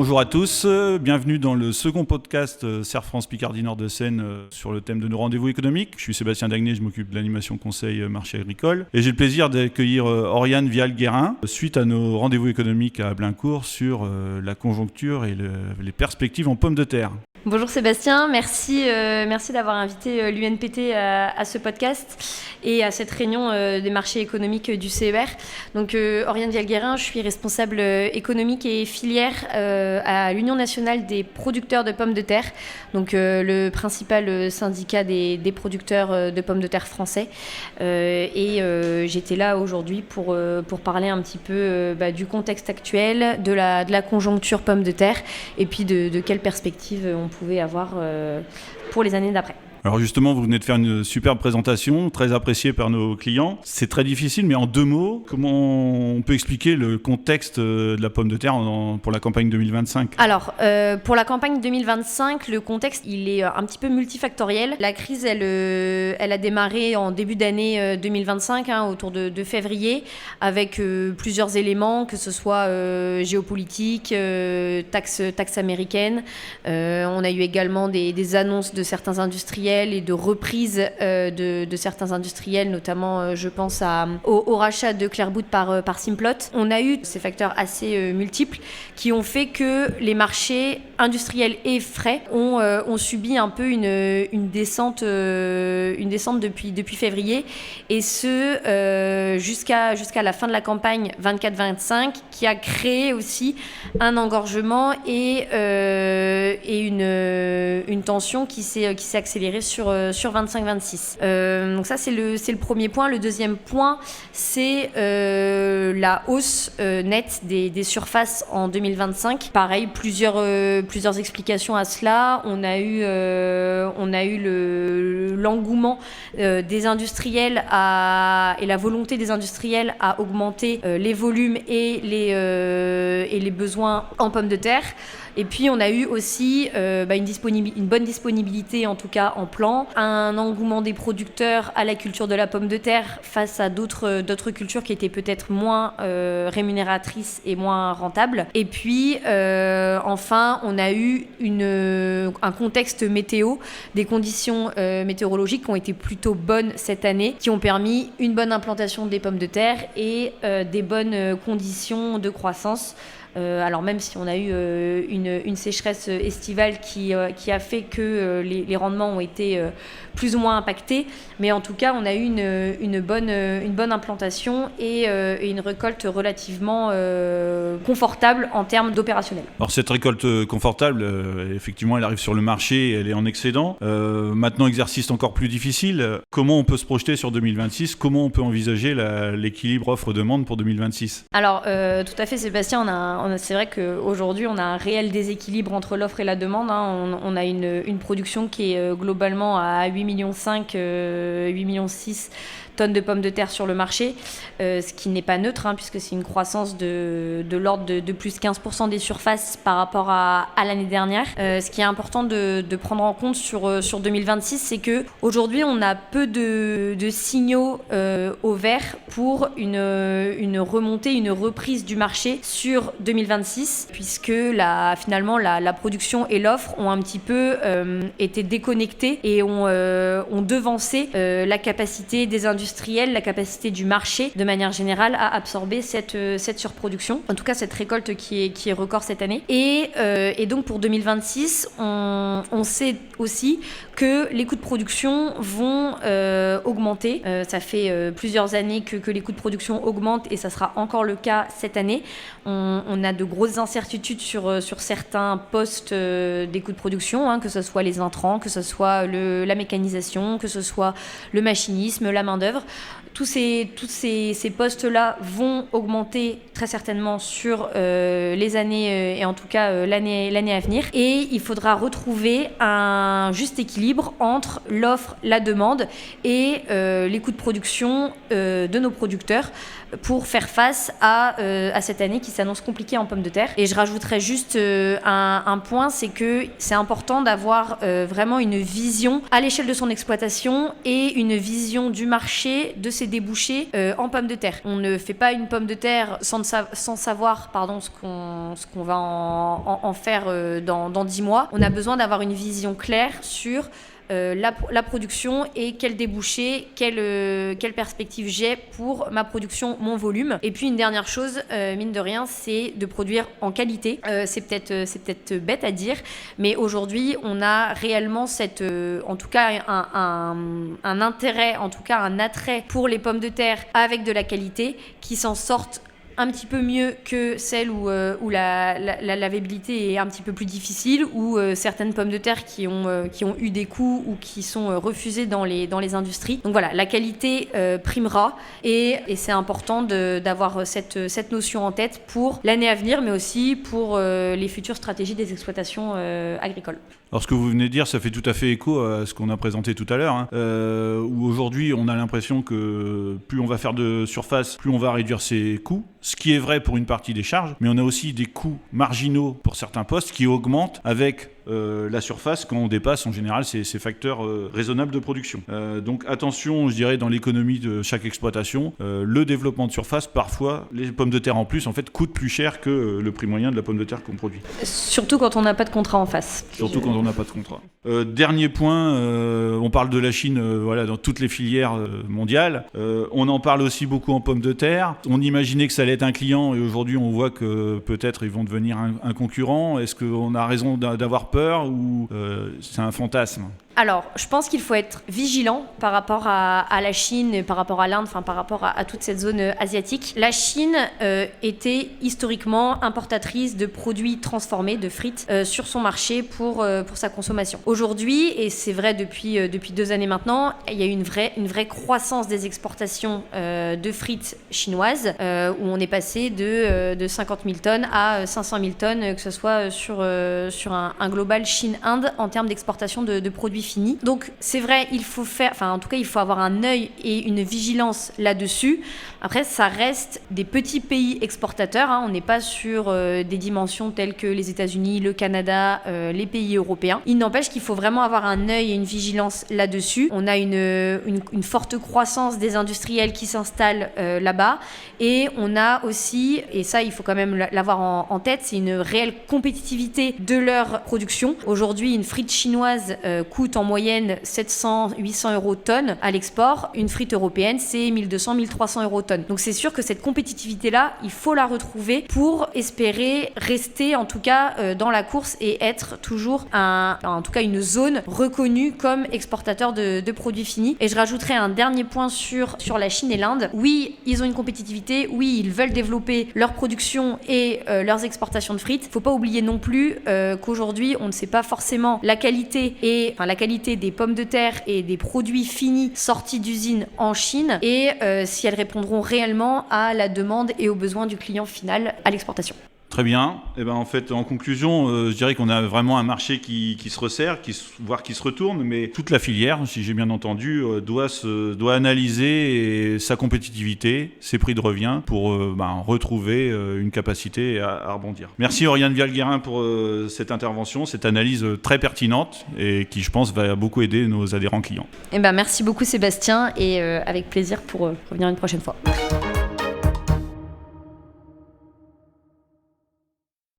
Bonjour à tous, bienvenue dans le second podcast Serre France Picardie Nord de Seine sur le thème de nos rendez-vous économiques. Je suis Sébastien Dagné, je m'occupe de l'animation conseil marché agricole et j'ai le plaisir d'accueillir Oriane Vial-Guérin suite à nos rendez-vous économiques à Blaincourt sur la conjoncture et les perspectives en pommes de terre. Bonjour Sébastien, merci d'avoir invité l'UNPT à ce podcast et à cette réunion des marchés économiques du CER. Donc Oriane Vial-Guérin, je suis responsable économique et filière à l'Union nationale des producteurs de pommes de terre, donc le principal syndicat des producteurs de pommes de terre français. J'étais là aujourd'hui pour parler un petit peu du contexte actuel, de la conjoncture pommes de terre et puis de quelles perspectives on pouvait avoir pour les années d'après. Alors justement, vous venez de faire une superbe présentation, très appréciée par nos clients. C'est très difficile, mais en 2 mots, comment on peut expliquer le contexte de la pomme de terre pour la campagne 2025 ? Alors, pour la campagne 2025, le contexte, il est un petit peu multifactoriel. La crise, elle a démarré en début d'année 2025, autour de février, avec plusieurs éléments, que ce soit géopolitique, taxes américaines. On a eu également des annonces de certains industriels et de reprise de certains industriels, notamment je pense au rachat de Clairbout par Simplot. On a eu ces facteurs assez multiples qui ont fait que les marchés industriels et frais ont subi un peu une descente depuis février, et ce jusqu'à la fin de la campagne 24-25, qui a créé aussi un engorgement et une tension qui s'est accélérée sur 25-26. Donc ça, c'est le premier point. Le deuxième point, c'est la hausse nette des surfaces en 2025. Pareil, plusieurs explications à cela. On a eu l'engouement des industriels et la volonté des industriels à augmenter les volumes et les besoins en pommes de terre. Et puis on a eu aussi une bonne disponibilité, en tout cas en plan, un engouement des producteurs à la culture de la pomme de terre face à d'autres cultures qui étaient peut-être moins rémunératrices et moins rentables. Et puis enfin, on a eu un contexte météo, des conditions météorologiques qui ont été plutôt bonnes cette année, qui ont permis une bonne implantation des pommes de terre et des bonnes conditions de croissance. Alors même si on a eu une sécheresse estivale qui a fait que les rendements ont été plus ou moins impactés, mais en tout cas on a eu une bonne implantation et une récolte relativement confortable en termes d'opérationnel. Alors cette récolte confortable, effectivement elle arrive sur le marché, elle est en excédent. Maintenant, exercice encore plus difficile. Comment on peut se projeter sur 2026 ? Comment on peut envisager l'équilibre offre-demande pour 2026 ? Alors tout à fait Sébastien, c'est vrai qu'aujourd'hui, on a un réel déséquilibre entre l'offre et la demande. On a une production qui est globalement à 8,5 millions, 8,6 millions tonnes de pommes de terre sur le marché, ce qui n'est pas neutre, puisque c'est une croissance de l'ordre de plus 15% des surfaces par rapport à l'année dernière. Ce qui est important de prendre en compte sur 2026, c'est qu'aujourd'hui, on a peu de signaux au vert pour une remontée, une reprise du marché sur 2026, puisque finalement la production et l'offre ont un petit peu été déconnectées et ont devancé la capacité des industriels, la capacité du marché de manière générale à absorber cette surproduction, en tout cas cette récolte qui est record cette année. Et donc pour 2026, on sait aussi que les coûts de production vont augmenter. Ça fait plusieurs années que les coûts de production augmentent et ça sera encore le cas cette année. On a de grosses incertitudes sur certains postes des coûts de production, que ce soit les intrants, que ce soit la mécanisation, que ce soit le machinisme, la main-d'œuvre. Tous ces postes-là vont augmenter très certainement sur les années et en tout cas l'année à venir. Et il faudra retrouver un juste équilibre entre l'offre, la demande et les coûts de production de nos producteurs pour faire face à cette année qui s'annonce compliquée. appliquée en pommes de terre. Et je rajouterais juste un point, c'est que c'est important d'avoir vraiment une vision à l'échelle de son exploitation et une vision du marché, de ses débouchés en pommes de terre. On ne fait pas une pomme de terre sans savoir ce qu'on va en faire dans 10 mois. On a besoin d'avoir une vision claire sur la production et quel débouché, quelle perspective j'ai pour ma production, mon volume. Et puis une dernière chose, mine de rien, c'est de produire en qualité. C'est peut-être bête à dire, mais aujourd'hui, on a réellement en tout cas un intérêt, en tout cas un attrait pour les pommes de terre avec de la qualité qui s'en sortent un petit peu mieux que celles où la lavabilité est un petit peu plus difficile, ou certaines pommes de terre qui ont eu des coûts ou qui sont refusées dans les industries. Donc voilà, la qualité primera et c'est important d'avoir cette notion en tête pour l'année à venir, mais aussi pour les futures stratégies des exploitations agricoles. Alors ce que vous venez de dire, ça fait tout à fait écho à ce qu'on a présenté tout à l'heure, où aujourd'hui on a l'impression que plus on va faire de surface, plus on va réduire ses coûts, ce qui est vrai pour une partie des charges, mais on a aussi des coûts marginaux pour certains postes qui augmentent avec la surface quand on dépasse en général ces facteurs raisonnables de production. Donc attention, je dirais, dans l'économie de chaque exploitation, le développement de surface, parfois les pommes de terre en plus en fait coûtent plus cher que le prix moyen de la pomme de terre qu'on produit. Surtout quand on n'a pas de contrat en face. Surtout quand on n'a pas de contrat. Dernier point, on parle de la Chine dans toutes les filières mondiales. On en parle aussi beaucoup en pommes de terre. On imaginait que ça allait être un client et aujourd'hui on voit que peut-être ils vont devenir un concurrent. Est-ce qu'on a raison d'avoir peur ou c'est un fantasme ? Alors, je pense qu'il faut être vigilant par rapport à la Chine, par rapport à l'Inde, par rapport à toute cette zone asiatique. La Chine était historiquement importatrice de produits transformés, de frites, sur son marché pour sa consommation. Aujourd'hui, et c'est vrai depuis 2 années maintenant, il y a eu une vraie croissance des exportations de frites chinoises, où on est passé de 50 000 tonnes à 500 000 tonnes, que ce soit sur un global Chine-Inde en termes d'exportation de produits finis. Donc c'est vrai, il faut avoir un œil et une vigilance là-dessus. Après, ça reste des petits pays exportateurs, on n'est pas sur des dimensions telles que les États-Unis, le Canada, les pays européens. Il n'empêche qu'il faut vraiment avoir un œil et une vigilance là-dessus. On a une forte croissance des industriels qui s'installent là-bas, et on a aussi, et ça il faut quand même l'avoir en tête, c'est une réelle compétitivité de leur production. Aujourd'hui, une frite chinoise coûte en moyenne 700-800 euros tonne à l'export. Une frite européenne, c'est 1200-1300 euros tonne. Donc c'est sûr que cette compétitivité-là, il faut la retrouver pour espérer rester en tout cas dans la course et être toujours en tout cas une zone reconnue comme exportateur de produits finis. Et je rajouterai un dernier point sur la Chine et l'Inde. Oui, ils ont une compétitivité, oui, ils veulent développer leur production et leurs exportations de frites. Il ne faut pas oublier non plus qu'aujourd'hui, on ne sait pas forcément la qualité des pommes de terre et des produits finis sortis d'usines en Chine, et si elles répondront réellement à la demande et aux besoins du client final à l'exportation. Très bien. En fait, en conclusion, je dirais qu'on a vraiment un marché qui se resserre, voire qui se retourne, mais toute la filière, si j'ai bien entendu, doit analyser sa compétitivité, ses prix de revient pour retrouver une capacité à rebondir. Merci Oriane Vial-Guérin pour cette intervention, cette analyse très pertinente et qui, je pense, va beaucoup aider nos adhérents clients. Merci beaucoup Sébastien, et avec plaisir pour revenir une prochaine fois.